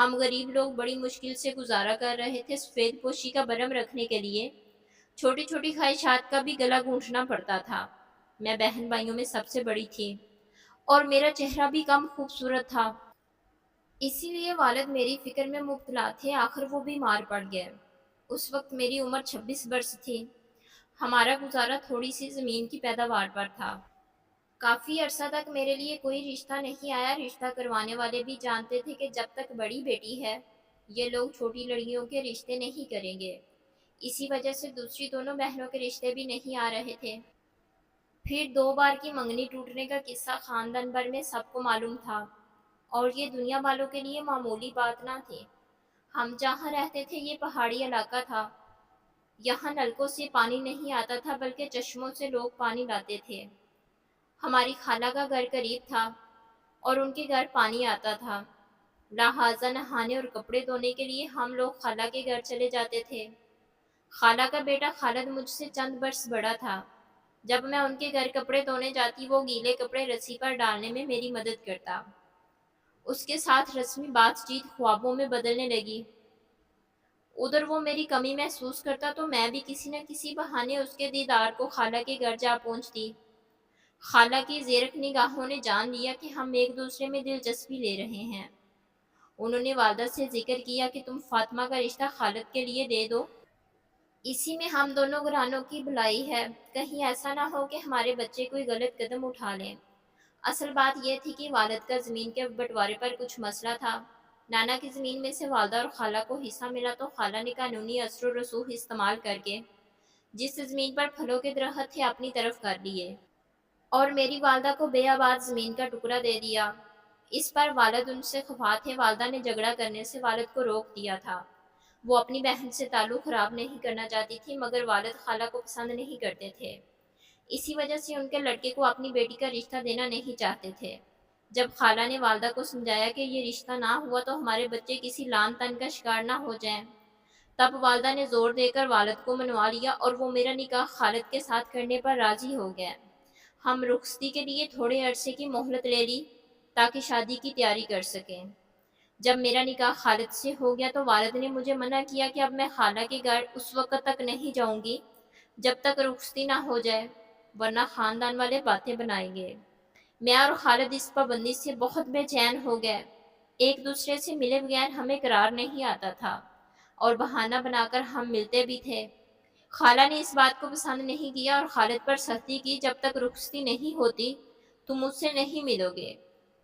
ہم غریب لوگ بڑی مشکل سے گزارا کر رہے تھے، سفید پوشی کا برم رکھنے کے لیے چھوٹی چھوٹی خواہشات کا بھی گلا گھونٹنا پڑتا تھا۔ میں بہن بھائیوں میں سب سے بڑی تھی اور میرا چہرہ بھی کم خوبصورت تھا، اسی لیے والد میری فکر میں مبتلا تھے۔ آخر وہ بیمار پڑ گئے۔ اس وقت میری عمر 26 برس تھی۔ ہمارا گزارا تھوڑی سی زمین کی پیداوار پر تھا۔ کافی عرصہ تک میرے لیے کوئی رشتہ نہیں آیا۔ رشتہ کروانے والے بھی جانتے تھے کہ جب تک بڑی بیٹی ہے یہ لوگ چھوٹی لڑکیوں کے رشتے نہیں کریں گے، اسی وجہ سے دوسری دونوں بہنوں کے رشتے بھی نہیں آ رہے تھے۔ پھر 2 بار کی منگنی ٹوٹنے کا قصہ خاندان بھر میں سب کو معلوم تھا، اور یہ دنیا والوں کے لیے معمولی بات نہ تھی۔ ہم جہاں رہتے تھے یہ پہاڑی علاقہ تھا، یہاں نلکوں سے پانی نہیں آتا تھا بلکہ چشموں سے لوگ پانی لاتے تھے۔ ہماری خالہ کا گھر قریب تھا اور ان کے گھر پانی آتا تھا، لہٰذا نہانے اور کپڑے دھونے کے لیے ہم لوگ خالہ کے گھر چلے جاتے تھے۔ خالہ کا بیٹا خالد مجھ سے چند برس بڑا تھا۔ جب میں ان کے گھر کپڑے دھونے جاتی وہ گیلے کپڑے رسی پر ڈالنے میں میری مدد کرتا۔ اس کے ساتھ رسمی بات چیت خوابوں میں بدلنے لگی۔ ادھر وہ میری کمی محسوس کرتا تو میں بھی کسی نہ کسی بہانے اس کے دیدار کو خالہ کے گھر جا پہنچتی۔ خالہ کی زیرک نگاہوں نے جان لیا کہ ہم ایک دوسرے میں دلچسپی لے رہے ہیں۔ انہوں نے والدہ سے ذکر کیا کہ تم فاطمہ کا رشتہ خالد کے لیے دے دو، اسی میں ہم دونوں گھرانوں کی بھلائی ہے، کہیں ایسا نہ ہو کہ ہمارے بچے کوئی غلط قدم اٹھا لیں۔ اصل بات یہ تھی کہ والد کا زمین کے بٹوارے پر کچھ مسئلہ تھا۔ نانا کی زمین میں سے والدہ اور خالہ کو حصہ ملا تو خالہ نے قانونی اثر و رسوخ استعمال کر کے جس زمین پر پھلوں کے درخت تھے اپنی طرف کر لیے اور میری والدہ کو بے آباد زمین کا ٹکڑا دے دیا۔ اس پر والد ان سے خفا تھے۔ والدہ نے جھگڑا کرنے سے والد کو روک دیا تھا۔ وہ اپنی بہن سے تعلق خراب نہیں کرنا چاہتی تھی، مگر والد خالہ کو پسند نہیں کرتے تھے، اسی وجہ سے ان کے لڑکے کو اپنی بیٹی کا رشتہ دینا نہیں چاہتے تھے۔ جب خالہ نے والدہ کو سمجھایا کہ یہ رشتہ نہ ہوا تو ہمارے بچے کسی لعن طعن کا شکار نہ ہو جائیں، تب والدہ نے زور دے کر والد کو منوا لیا اور وہ میرا نکاح خالد کے ساتھ کرنے پر راضی ہو گئے۔ ہم رخصتی کے لیے تھوڑے عرصے کی مہلت لے لی تاکہ شادی کی تیاری کر سکیں۔ جب میرا نکاح خالد سے ہو گیا تو والد نے مجھے منع کیا کہ اب میں خالہ کے گھر اس وقت تک نہیں جاؤں گی جب تک رخصتی نہ ہو جائے، ورنہ خاندان والے باتیں بنائیں گے۔ میں اور خالد اس پابندی سے بہت بے چین ہو گئے۔ ایک دوسرے سے ملے بغیر ہمیں قرار نہیں آتا تھا اور بہانہ بنا کر ہم ملتے بھی تھے۔ خالہ نے اس بات کو پسند نہیں کیا اور خالد پر سختی کی، جب تک رخصتی نہیں ہوتی تم مجھ سے نہیں ملو گے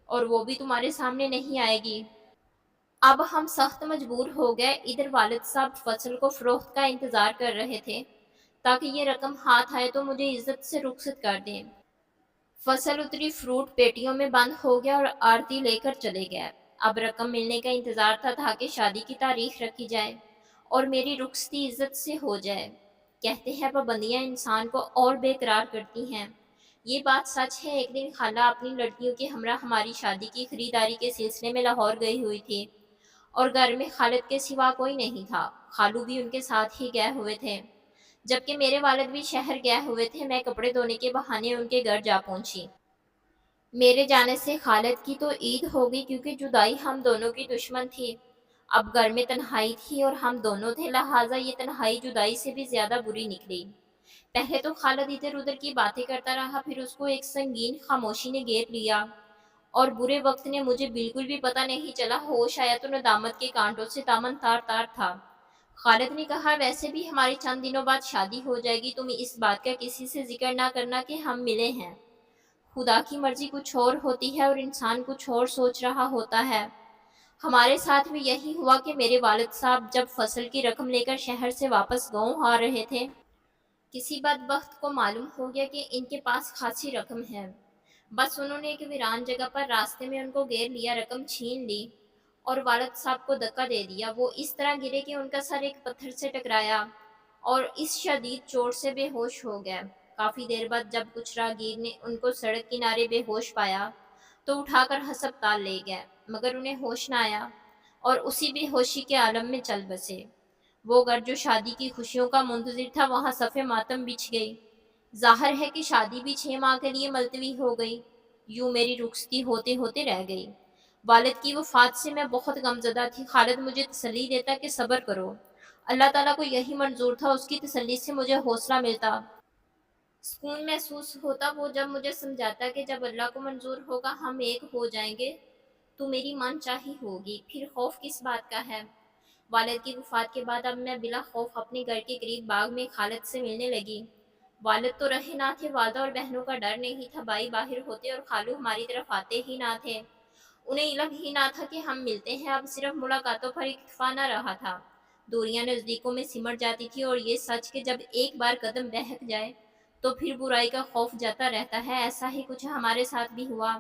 اور وہ بھی تمہارے سامنے نہیں آئے گی۔ اب ہم سخت مجبور ہو گئے۔ ادھر والد صاحب فصل کو فروخت کا انتظار کر رہے تھے تاکہ یہ رقم ہاتھ آئے تو مجھے عزت سے رخصت کر دیں۔ فصل اتری، فروٹ پیٹیوں میں بند ہو گیا اور آڑتی لے کر چلے گئے۔ اب رقم ملنے کا انتظار تھا تاکہ شادی کی تاریخ رکھی جائے اور میری رخصتی عزت سے ہو جائے۔ کہتے ہیں پابندیاں انسان کو اور بے قرار کرتی ہیں۔ یہ بات سچ ہے۔ ایک دن خالہ اپنی لڑکیوں کے ہمراہ ہماری شادی کی خریداری کے سلسلے میں لاہور گئی ہوئی تھی اور گھر میں خالد کے سوا کوئی نہیں تھا۔ خالو بھی ان کے ساتھ ہی گئے ہوئے تھے، جبکہ میرے والد بھی شہر گئے ہوئے تھے۔ میں کپڑے دھونے کے بہانے ان کے گھر جا پہنچی۔ میرے جانے سے خالد کی تو عید ہو گئی کیونکہ جدائی ہم دونوں کی دشمن تھی۔ اب گھر میں تنہائی تھی اور ہم دونوں تھے، لہٰذا یہ تنہائی جدائی سے بھی زیادہ بری نکلی۔ پہلے تو خالد ادھر ادھر کی باتیں کرتا رہا، پھر اس کو ایک سنگین خاموشی نے گھیر لیا اور برے وقت نے مجھے بالکل بھی پتہ نہیں چلا۔ ہوش آیا تو ندامت کے کانٹوں سے دامن تار تار تھا۔ خالد نے کہا، ویسے بھی ہماری چند دنوں بعد شادی ہو جائے گی، تم اس بات کا کسی سے ذکر نہ کرنا کہ ہم ملے ہیں۔ خدا کی مرضی کچھ اور ہوتی ہے اور انسان کچھ اور سوچ رہا ہوتا ہے۔ ہمارے ساتھ بھی یہی ہوا کہ میرے والد صاحب جب فصل کی رقم لے کر شہر سے واپس گاؤں آ رہے تھے، کسی بدبخت کو معلوم ہو گیا کہ ان کے پاس خاصی رقم ہے۔ بس انہوں نے ایک ویران جگہ پر راستے میں ان کو گھیر لیا، رقم چھین لی اور والد صاحب کو دھکا دے دیا۔ وہ اس طرح گرے کہ ان کا سر ایک پتھر سے ٹکرایا اور اس شدید چوٹ سے بے ہوش ہو گئے۔ کافی دیر بعد جب کچھ راہگیر نے ان کو سڑک کنارے بے ہوش پایا تو اٹھا کر ہسپتال لے گئے، مگر انہیں ہوش نہ آیا اور اسی بے ہوشی کے عالم میں چل بسے۔ وہ گھر جو شادی کی خوشیوں کا منتظر تھا وہاں صف ماتم بچھ گئی۔ ظاہر ہے کہ شادی بھی 6 ماہ کے لیے ملتوی ہو گئی۔ یوں میری رخصتی ہوتے ہوتے رہ گئی۔ والد کی وفات سے میں بہت غمزدہ تھی۔ خالد مجھے تسلی دیتا کہ صبر کرو، اللہ تعالیٰ کو یہی منظور تھا۔ اس کی تسلی سے مجھے حوصلہ ملتا، سکون محسوس ہوتا۔ وہ جب مجھے سمجھاتا کہ جب اللہ کو منظور ہوگا ہم ایک ہو جائیں گے تو میری من چاہی ہوگی، پھر خوف کس بات کا ہے۔ والد کی وفات کے بعد اب میں بلا خوف اپنے گھر کے قریب باغ میں خالد سے ملنے لگی۔ والد تو رہے نہ تھے، والدہ اور بہنوں کا ڈر نہیں تھا، بھائی باہر ہوتے اور خالو ہماری طرف آتے ہی نہ تھے۔ انہیں علم ہی نہ تھا کہ ہم ملتے ہیں۔ اب صرف ملاقاتوں پر اکتفا نہ رہا تھا، دوریاں نزدیکوں میں سمٹ جاتی تھی، اور یہ سچ کہ جب ایک بار قدم بہک جائے تو پھر برائی کا خوف جاتا رہتا ہے، ایسا ہی کچھ ہمارے ساتھ بھی ہوا۔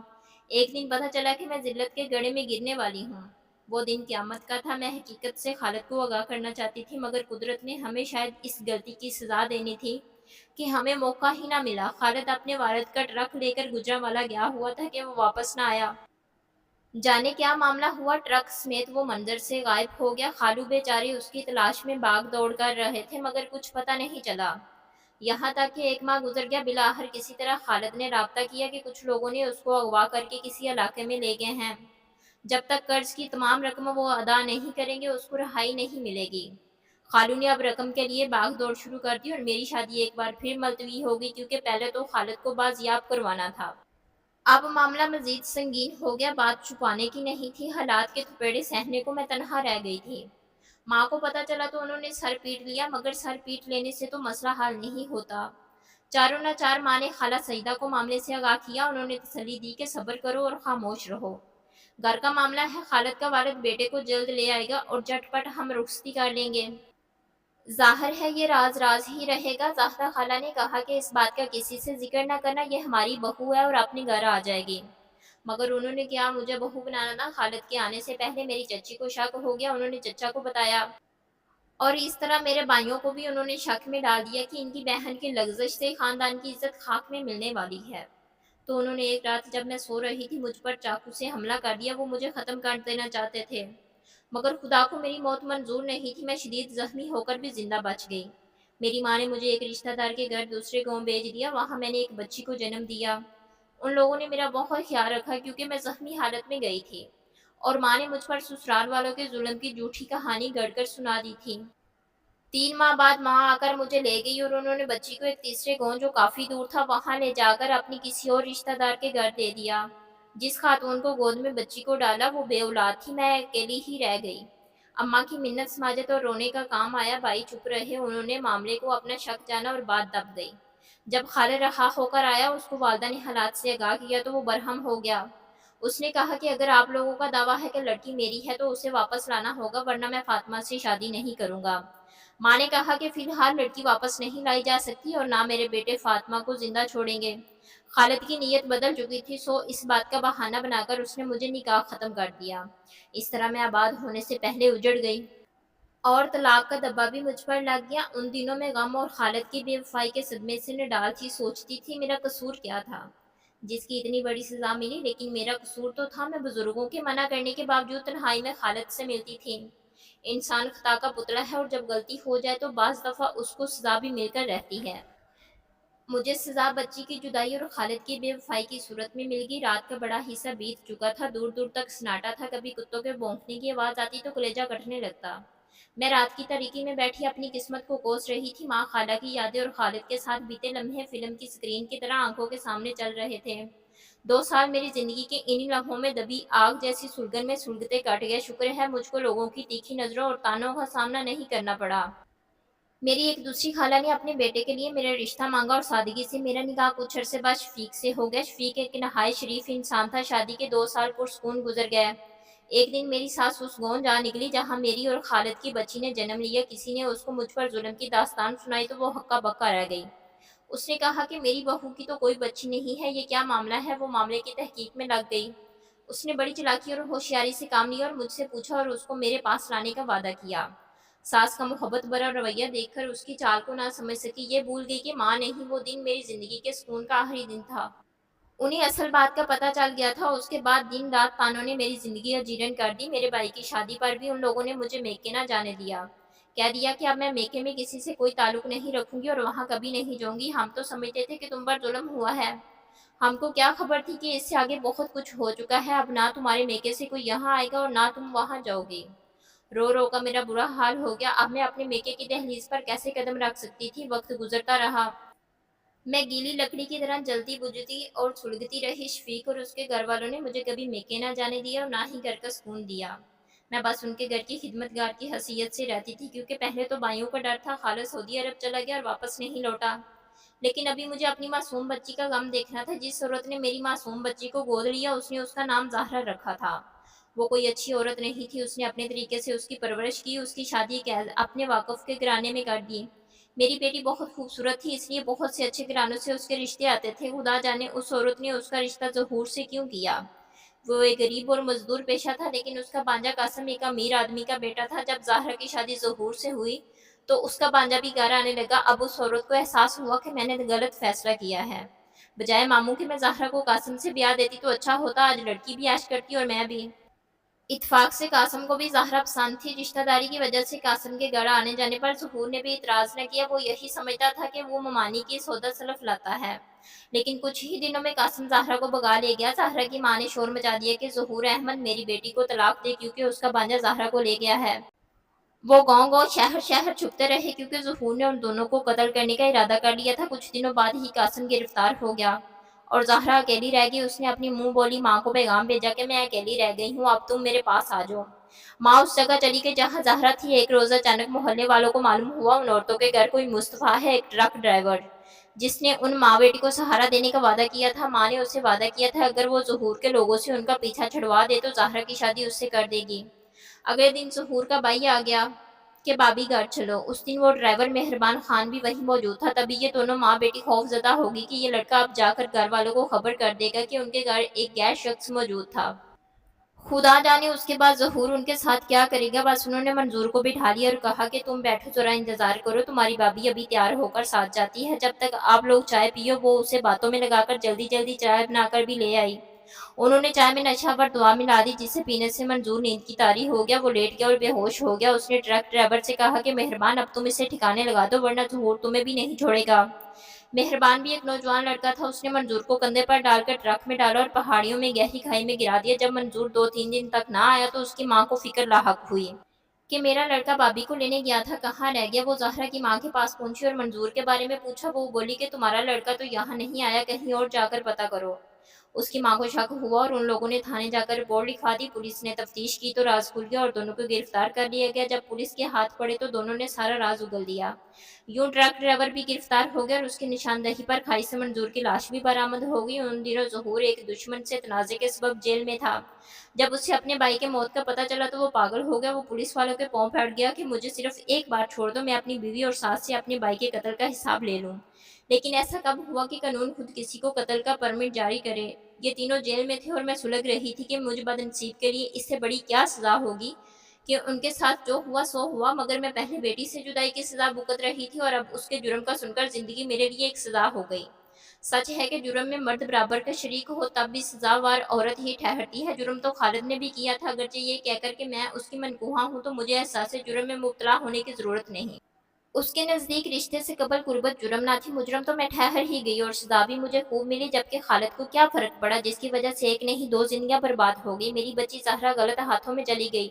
ایک دن پتہ چلا کہ میں ذلت کے گڑھے میں گرنے والی ہوں۔ وہ دن قیامت کا تھا۔ میں حقیقت سے خالد کو آگاہ کرنا چاہتی تھی، مگر قدرت نے ہمیں شاید اس غلطی کی سزا دینی تھی کہ ہمیں موقع ہی نہ ملا۔ خالد اپنے والد کا ٹرک لے کر گجرانوالہ گیا ہوا تھا کہ وہ واپس نہ آیا۔ جانے کیا معاملہ ہوا، ٹرک سمیت وہ منظر سے غائب ہو گیا۔ خالو بیچارے اس کی تلاش میں بھاگ دوڑ کر رہے تھے، مگر کچھ پتہ نہیں چلا۔ یہاں تک کہ ایک ماہ گزر گیا، بالآخر کسی طرح خالد نے رابطہ کیا کہ کچھ لوگوں نے اس کو اغوا کر کے کسی علاقے میں لے گئے ہیں۔ جب تک قرض کی تمام رقم وہ ادا نہیں کریں گے اس کو رہائی نہیں ملے گی۔ خالو نے اب رقم کے لیے بھاگ دوڑ شروع کر دی اور میری شادی ایک بار پھر ملتوی ہو گئی، کیونکہ پہلے تو خالد کو بازیاب کروانا تھا۔ اب معاملہ مزید سنگین ہو گیا، بات چھپانے کی نہیں تھی، حالات کے تھپیڑے سہنے کو میں تنہا رہ گئی تھی۔ ماں کو پتہ چلا تو انہوں نے سر پیٹ لیا، مگر سر پیٹ لینے سے تو مسئلہ حل نہیں ہوتا۔ چاروں نہ چار ماں نے خالہ سعیدہ کو معاملے سے آگاہ کیا، انہوں نے تسلی دی کہ صبر کرو اور خاموش رہو، گھر کا معاملہ ہے، خالد کا والد بیٹے کو جلد لے آئے گا اور جھٹ پٹ ہم رخصتی کر لیں گے۔ ظاہر ہے یہ راز راز ہی رہے گا۔ زاہدہ خالہ نے کہا کہ اس بات کا کسی سے ذکر نہ کرنا، یہ ہماری بہو ہے اور اپنے گھر آ جائے گی۔ مگر انہوں نے کیا مجھے بہو بنانا تھا؟ خالد کے آنے سے پہلے میری چچی کو شک ہو گیا، انہوں نے چچا کو بتایا، اور اس طرح میرے بھائیوں کو بھی انہوں نے شک میں ڈال دیا کہ ان کی بہن کی لغزش سے خاندان کی عزت خاک میں ملنے والی ہے۔ تو انہوں نے ایک رات جب میں سو رہی تھی مجھ پر چاقو سے حملہ کر دیا۔ وہ مجھے ختم کر دینا چاہتے تھے، مگر خدا کو میری موت منظور نہیں تھی۔ میں شدید زخمی ہو کر بھی زندہ بچ گئی۔ میری ماں نے مجھے ایک رشتہ دار کے گھر دوسرے گاؤں بھیج دیا، وہاں میں نے ایک بچی کو جنم دیا۔ ان لوگوں نے میرا بہت خیال رکھا کیونکہ میں زخمی حالت میں گئی تھی، اور ماں نے مجھ پر سسرال والوں کے ظلم کی جھوٹی کہانی گڑھ کر سنا دی تھی۔ 3 ماہ بعد ماں آ کر مجھے لے گئی اور انہوں نے بچی کو ایک تیسرے گاؤں جو کافی دور تھا وہاں لے جا کر اپنی کسی اور رشتہ دار کے گھر دے دیا۔ جس خاتون کو گود میں بچی کو ڈالا وہ بے اولاد تھی، میں اکیلی ہی رہ گئی۔ اماں کی منت سماجت اور رونے کا کام آیا، بھائی چپ رہے، انہوں نے معاملے کو اپنا شک جانا اور بات دب گئی۔ جب خالد رہا ہو کر آیا، اس کو والدہ نے حالات سے آگاہ کیا تو وہ برہم ہو گیا۔ اس نے کہا کہ اگر آپ لوگوں کا دعویٰ ہے کہ لڑکی میری ہے تو اسے واپس لانا ہوگا، ورنہ میں فاطمہ سے شادی نہیں کروں گا۔ ماں نے کہا کہ فی الحال لڑکی واپس نہیں لائی جا سکتی اور نہ میرے بیٹے فاطمہ کو زندہ چھوڑیں گے۔ خالد کی نیت بدل چکی تھی، سو اس بات کا بہانہ بنا کر اس نے مجھے نکاح ختم کر دیا۔ اس طرح میں آباد ہونے سے پہلے اجڑ گئی اور طلاق کا دبا بھی مجھ پر لگ گیا۔ ان دنوں میں غم اور خالد کی بے وفائی کے صدمے سے نڈال تھی، سوچتی تھی میرا قصور کیا تھا جس کی اتنی بڑی سزا ملی، لیکن میرا قصور تو تھا، میں بزرگوں کے منع کرنے کے باوجود تنہائی میں خالد سے ملتی تھی۔ انسان خطا کا پتلا ہے اور جب غلطی ہو جائے تو بعض دفعہ اس کو سزا بھی مل کر رہتی ہے۔ مجھے سزا بچی کی جدائی اور خالد کی بے وفائی کی صورت میں مل گئی۔ رات کا بڑا حصہ بیت چکا تھا، دور دور تک سناٹا تھا، کبھی کتوں کے بھونکنے کی آواز آتی تو کلیجہ کٹنے لگتا۔ میں رات کی تاریکی میں بیٹھی اپنی قسمت کو کوس رہی تھی۔ ماں، خالہ کی یادیں اور خالد کے ساتھ بیتے لمحے فلم کی سکرین کی طرح آنکھوں کے سامنے چل رہے تھے۔ 2 سال میری زندگی کے انہی لمحوں میں دبی آگ جیسی سلگن میں سلگتے کٹ گئے۔ شکر ہے مجھ کو لوگوں کی تیکھی نظروں اور طعنوں کا سامنا نہیں کرنا پڑا۔ میری ایک دوسری خالہ نے اپنے بیٹے کے لیے میرا رشتہ مانگا اور سادگی سے میرا نکاح کچھ عرصے بعد شفیق سے ہو گیا۔ شفیق ایک نہایت شریف انسان تھا۔ شادی کے 2 سال پرسکون گزر گئے۔ ایک دن میری ساس اس گاؤں جا نکلی جہاں میری اور خالد کی بچی نے جنم لیا۔ کسی نے اس کو مجھ پر ظلم کی داستان سنائی تو وہ ہکا بکا رہ گئی۔ اس نے کہا کہ میری بہو کی تو کوئی بچی نہیں ہے، یہ کیا معاملہ ہے؟ وہ معاملے کی تحقیق میں لگ گئی۔ اس نے بڑی چالاکی اور ہوشیاری سے کام لیا اور مجھ سے پوچھا اور اس کو میرے پاس لانے کا وعدہ کیا۔ ساس کا محبت بھرا رویہ دیکھ کر اس کی چال کو نہ سمجھ سکی، یہ بھول گئی کہ ماں نہیں، وہ دن میری زندگی کے سکون کا آخری دن تھا۔ انہیں اصل بات کا پتہ چل گیا تھا۔ اس کے بعد دن رات طعنوں نے میری زندگی اجیرن کر دی۔ میرے بھائی کی شادی پر بھی ان لوگوں نے مجھے میکے نہ جانے دیا، کہہ دیا کہ اب میں میکے میں کسی سے کوئی تعلق نہیں رکھوں گی اور وہاں کبھی نہیں جاؤں گی۔ ہم تو سمجھتے تھے کہ تم پر ظلم ہوا ہے، ہم کو کیا خبر تھی کہ اس سے آگے بہت کچھ ہو چکا ہے، اب نہ تمہارے میکے سے کوئی یہاں آئے گا اور نہ تم وہاں جاؤ گی۔ رو رو کا میرا برا حال ہو گیا، اب میں اپنے میکے کی دہلیز پر کیسے قدم رکھ سکتی تھی؟ وقت گزرتا رہا، میں گیلی لکڑی کی طرح جلتی بجھتی اور سلگتی رہی۔ شفیق اور اس کے گھر والوں نے مجھے کبھی میکے نہ جانے دیا اور نہ ہی گھر کا سکون دیا۔ میں بس ان کے گھر کی خدمت گار کی حیثیت سے رہتی تھی، کیونکہ پہلے تو بھائیوں کا ڈر تھا، خالہ سعودی عرب چلا گیا اور واپس نہیں لوٹا، لیکن ابھی مجھے اپنی معصوم بچی کا غم دیکھنا تھا۔ جس عورت نے میری معصوم بچی کو گود لیا، اس نے اس کا نام زہرا رکھا تھا۔ وہ کوئی اچھی عورت نہیں تھی، اس نے اپنے طریقے سے اس کی پرورش کی، اس کی شادی اپنے واقف کے گھرانے میں کر دی۔ میری بیٹی بہت خوبصورت تھی، اس لیے بہت سے اچھے گھرانوں سے اس کے رشتے آتے تھے۔ خدا جانے اس عورت نے اس کا رشتہ ظہور سے کیوں کیا۔ وہ ایک غریب اور مزدور پیشہ تھا، لیکن اس کا بانجا قاسم ایک امیر آدمی کا بیٹا تھا۔ جب زہرا کی شادی ظہور سے ہوئی تو اس کا بانجا بھی گھر آنے لگا۔ اب اس عورت کو احساس ہوا کہ میں نے غلط فیصلہ کیا ہے۔ بجائے ماموں کہ میں زہرا کو قاسم سے بیاہ دیتی تو اچھا ہوتا، آج لڑکی بھی عیش کرتی اور میں بھی۔ اتفاق سے قاسم کو بھی زہرا پسند تھی۔ رشتہ داری کی وجہ سے قاسم کے گھر آنے جانے پر ظہور نے بھی اعتراض نہ کیا، وہ یہی سمجھتا تھا کہ وہ ممانی کی سودا سلف لاتا ہے۔ لیکن کچھ ہی دنوں میں قاسم زہرا کو بگا لے گیا۔ زہرا کی ماں نے شور مچا دیا کہ ظہور احمد میری بیٹی کو طلاق دے، کیونکہ اس کا بانجا زہرا کو لے گیا ہے۔ وہ گاؤں گاؤں شہر شہر چھپتے رہے، کیونکہ ظہور نے ان دونوں کو قتل کرنے کا ارادہ کر لیا تھا۔ کچھ دنوں بعد ہی قاسم گرفتار ہو گیا اور زہرا اکیلی رہ گئی۔ اس نے اپنی منہ بولی ماں کو پیغام بھیجا کہ میں اکیلی رہ گئی ہوں، اب تم میرے پاس آ جاؤ۔ ماں اس جگہ چلی گئی جہاں زہرا تھی۔ ایک روز اچانک محلے والوں کو معلوم ہوا ان عورتوں کے گھر کوئی مصطفیٰ ہے، ایک ٹرک ڈرائیور، جس نے ان ماں بیٹی کو سہارا دینے کا وعدہ کیا تھا۔ ماں نے اسے وعدہ کیا تھا اگر وہ ظہور کے لوگوں سے ان کا پیچھا چھڑوا دے تو زہرا کی شادی اس سے کر دے گی۔ اگلے دن ظہور کا بھائی آ گیا کہ بابی گھر چلو۔ اس دن وہ ڈرائیور مہربان خان بھی وہیں موجود تھا۔ تبھی یہ دونوں ماں بیٹی خوف زدہ ہوگی کہ یہ لڑکا اب جا کر گھر والوں کو خبر کر دے گا کہ ان کے گھر ایک غیر شخص موجود تھا۔ خدا جانے اس کے بعد ظہور ان کے ساتھ کیا کرے گا۔ بس انہوں نے منظور کو بٹھا لیا اور کہا کہ تم بیٹھو، ذرا انتظار کرو، تمہاری بابی ابھی تیار ہو کر ساتھ جاتی ہے، جب تک آپ لوگ چائے پیو۔ وہ اسے باتوں میں لگا کر جلدی جلدی چائے بنا کر بھی لے آئی۔ انہوں نے چائے میں نشہ ور دوا ملا دی، جسے پینے سے منظور نیند کی طاری ہو گیا۔ وہ لیٹ گیا اور بے ہوش ہو گیا۔ اس نے ٹرک ڈرائیور سے کہا کہ مہربان اب تم اسے ٹھکانے لگا دو، ورنہ ظہور تمہیں بھی نہیں چھوڑے گا۔ مہربان بھی ایک نوجوان لڑکا تھا، اس نے منظور کو کندھے پر ڈال کر ٹرک میں ڈالا اور پہاڑیوں میں گہری کھائی میں گرا دیا۔ جب منظور 2-3 دن تک نہ آیا تو اس کی ماں کو فکر لاحق ہوئی کہ میرا لڑکا بابی کو لینے گیا تھا، کہاں رہ گیا۔ وہ زہرا کی ماں کے پاس پہنچی اور منظور کے بارے میں پوچھا۔ وہ بولی کہ تمہارا لڑکا تو یہاں نہیں آیا، کہیں اور جا کر پتہ کرو۔ اس کی ماں کو شک ہوا اور ان لوگوں نے تھانے جا کر رپورٹ لکھوا دی۔ پولیس نے تفتیش کی تو راز کھل گیا اور دونوں کو گرفتار کر لیا گیا۔ جب پولیس کے ہاتھ پڑے تو دونوں نے سارا راز اگل دیا۔ یوں ٹرک ڈرائیور بھی گرفتار ہو گیا اور اس کی نشاندہی پر کھائی سے منظور کی لاش بھی برآمد ہو گئی۔ ان دنوں ظہور ایک دشمن سے تنازع کے سبب جیل میں تھا۔ جب اسے اپنے بھائی کے موت کا پتہ چلا تو وہ پاگل ہو گیا۔ وہ پولیس والوں کے پاؤں پھٹ گیا کہ مجھے صرف ایک بار چھوڑ دو، میں اپنی بیوی اور ساس سے اپنے بھائی کے قتل کا حساب لے لوں۔ لیکن ایسا کب ہوا کہ قانون خود کسی کو قتل کا پرمٹ جاری کرے۔ یہ تینوں جیل میں تھے اور میں سلگ رہی تھی کہ مجھ بدنصیب کے لیے اس سے بڑی کیا سزا ہوگی کہ ان کے ساتھ جو ہوا سو ہوا، مگر میں پہلے بیٹی سے جدائی کی سزا بھگت رہی تھی اور اب اس کے جرم کا سن کر زندگی میرے لیے ایک سزا ہو گئی۔ سچ ہے کہ جرم میں مرد برابر کا شریک ہو تب بھی سزاوار عورت ہی ٹھہرتی ہے۔ جرم تو خالد نے بھی کیا تھا، اگرچہ یہ کہہ کر کہ میں اس کی منکوحہ ہوں تو مجھے احساس جرم میں مبتلا ہونے کی ضرورت نہیں۔ اس کے نزدیک رشتے سے قبل قربت جرم نہ تھی، مجرم تو میں ٹھہر ہی گئی اور سزا بھی مجھے خوب ملی، جبکہ خالد کو کیا فرق پڑا جس کی وجہ سے ایک نہیں 2 زندگیاں برباد ہو گئی۔ میری بچی زہرا غلط ہاتھوں میں چلی گئی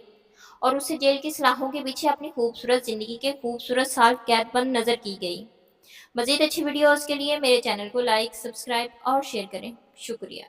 اور اسے جیل کی سلاخوں کے پیچھے اپنی خوبصورت زندگی کے خوبصورت سال قید بند نظر کی گئی۔ مزید اچھی ویڈیوز کے لیے میرے چینل کو لائک، سبسکرائب اور شیئر کریں۔ شکریہ۔